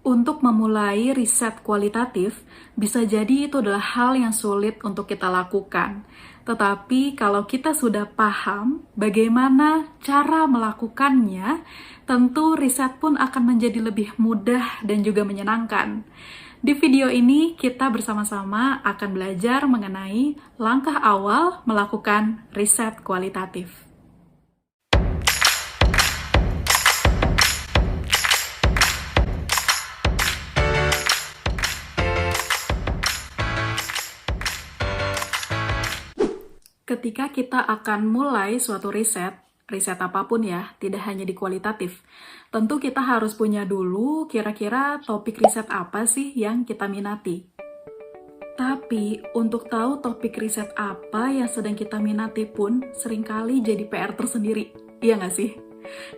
Untuk memulai riset kualitatif, bisa jadi itu adalah hal yang sulit untuk kita lakukan. Tetapi kalau kita sudah paham bagaimana cara melakukannya, tentu riset pun akan menjadi lebih mudah dan juga menyenangkan. Di video ini, kita bersama-sama akan belajar mengenai langkah awal melakukan riset kualitatif. Ketika kita akan mulai suatu riset apapun ya, tidak hanya di kualitatif, tentu kita harus punya dulu kira-kira topik riset apa sih yang kita minati. Tapi untuk tahu topik riset apa yang sedang kita minati pun seringkali jadi PR tersendiri, iya nggak sih?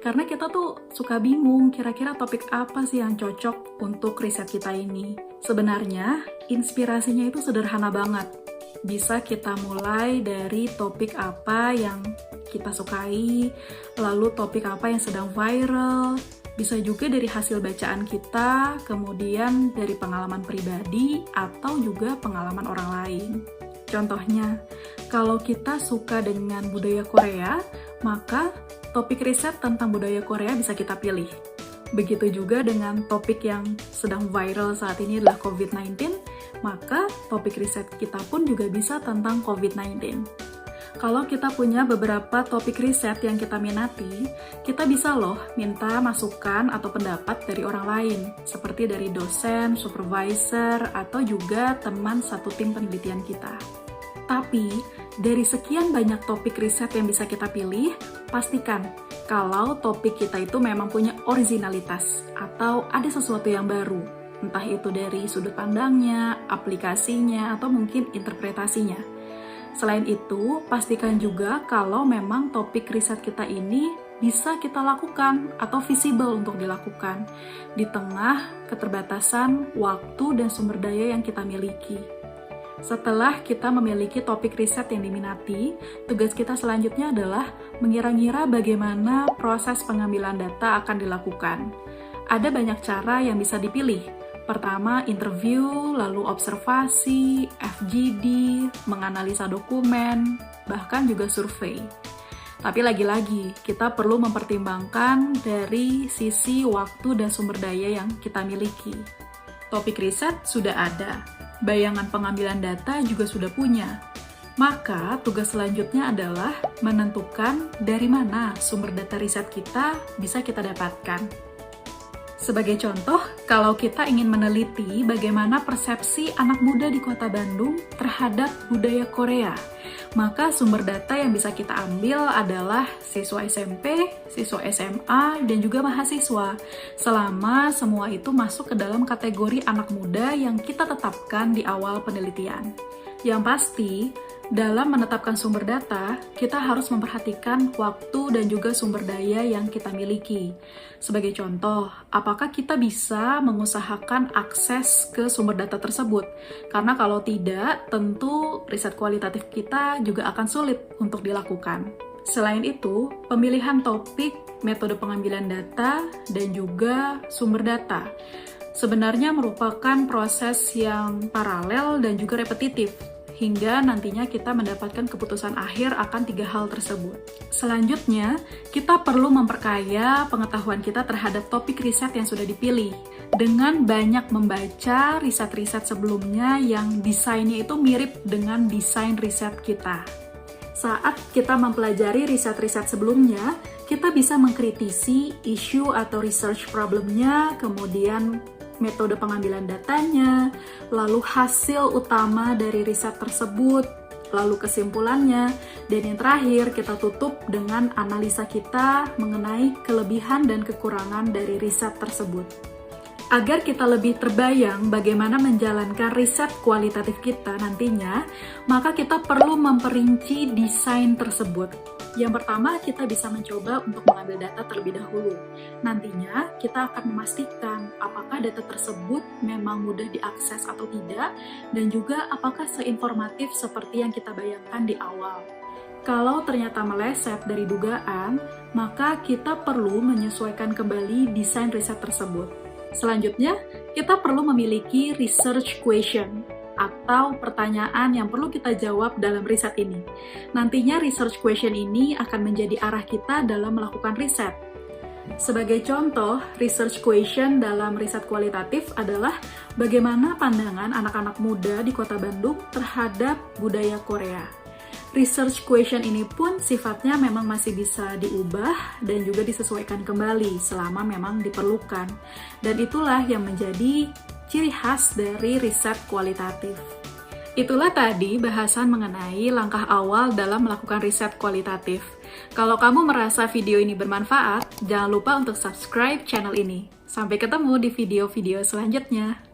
Karena kita tuh suka bingung kira-kira topik apa sih yang cocok untuk riset kita ini. Sebenarnya inspirasinya itu sederhana banget. Bisa kita mulai dari topik apa yang kita sukai, lalu topik apa yang sedang viral, bisa juga dari hasil bacaan kita, kemudian dari pengalaman pribadi, atau juga pengalaman orang lain. Contohnya, kalau kita suka dengan budaya Korea, maka topik riset tentang budaya Korea bisa kita pilih. Begitu juga dengan topik yang sedang viral saat ini adalah COVID-19, maka topik riset kita pun juga bisa tentang COVID-19. Kalau kita punya beberapa topik riset yang kita minati, kita bisa loh minta masukan atau pendapat dari orang lain, seperti dari dosen, supervisor, atau juga teman satu tim penelitian kita. Tapi, dari sekian banyak topik riset yang bisa kita pilih, pastikan kalau topik kita itu memang punya originalitas atau ada sesuatu yang baru, entah itu dari sudut pandangnya, aplikasinya, atau mungkin interpretasinya. Selain itu, pastikan juga kalau memang topik riset kita ini bisa kita lakukan atau visible untuk dilakukan di tengah keterbatasan waktu dan sumber daya yang kita miliki. Setelah kita memiliki topik riset yang diminati, tugas kita selanjutnya adalah mengira-ngira bagaimana proses pengambilan data akan dilakukan. Ada banyak cara yang bisa dipilih. Pertama, interview, lalu observasi, FGD, menganalisa dokumen, bahkan juga survei. Tapi lagi-lagi, kita perlu mempertimbangkan dari sisi waktu dan sumber daya yang kita miliki. Topik riset sudah ada, bayangan pengambilan data juga sudah punya. Maka, tugas selanjutnya adalah menentukan dari mana sumber data riset kita bisa kita dapatkan. Sebagai contoh, kalau kita ingin meneliti bagaimana persepsi anak muda di Kota Bandung terhadap budaya Korea, maka sumber data yang bisa kita ambil adalah siswa SMP, siswa SMA, dan juga mahasiswa, selama semua itu masuk ke dalam kategori anak muda yang kita tetapkan di awal penelitian. Yang pasti, dalam menetapkan sumber data, kita harus memperhatikan waktu dan juga sumber daya yang kita miliki. Sebagai contoh, apakah kita bisa mengusahakan akses ke sumber data tersebut? Karena kalau tidak, tentu riset kualitatif kita juga akan sulit untuk dilakukan. Selain itu, pemilihan topik, metode pengambilan data, dan juga sumber data sebenarnya merupakan proses yang paralel dan juga repetitif, hingga nantinya kita mendapatkan keputusan akhir akan 3 hal tersebut. Selanjutnya, kita perlu memperkaya pengetahuan kita terhadap topik riset yang sudah dipilih, dengan banyak membaca riset-riset sebelumnya yang desainnya itu mirip dengan desain riset kita. Saat kita mempelajari riset-riset sebelumnya, kita bisa mengkritisi isu atau research problemnya, kemudian metode pengambilan datanya, lalu hasil utama dari riset tersebut, lalu kesimpulannya, dan yang terakhir kita tutup dengan analisa kita mengenai kelebihan dan kekurangan dari riset tersebut. Agar kita lebih terbayang bagaimana menjalankan riset kualitatif kita nantinya, maka kita perlu memperinci desain tersebut. Yang pertama, kita bisa mencoba untuk mengambil data terlebih dahulu. Nantinya, kita akan memastikan apakah data tersebut memang mudah diakses atau tidak, dan juga apakah seinformatif seperti yang kita bayangkan di awal. Kalau ternyata meleset dari dugaan, maka kita perlu menyesuaikan kembali desain riset tersebut. Selanjutnya, kita perlu memiliki research question atau pertanyaan yang perlu kita jawab dalam riset ini. Nantinya research question ini akan menjadi arah kita dalam melakukan riset. Sebagai contoh, research question dalam riset kualitatif adalah bagaimana pandangan anak-anak muda di Kota Bandung terhadap budaya Korea. Research question ini pun sifatnya memang masih bisa diubah dan juga disesuaikan kembali selama memang diperlukan. Dan itulah yang menjadi ciri khas dari riset kualitatif. Itulah tadi bahasan mengenai langkah awal dalam melakukan riset kualitatif. Kalau kamu merasa video ini bermanfaat, jangan lupa untuk subscribe channel ini. Sampai ketemu di video-video selanjutnya.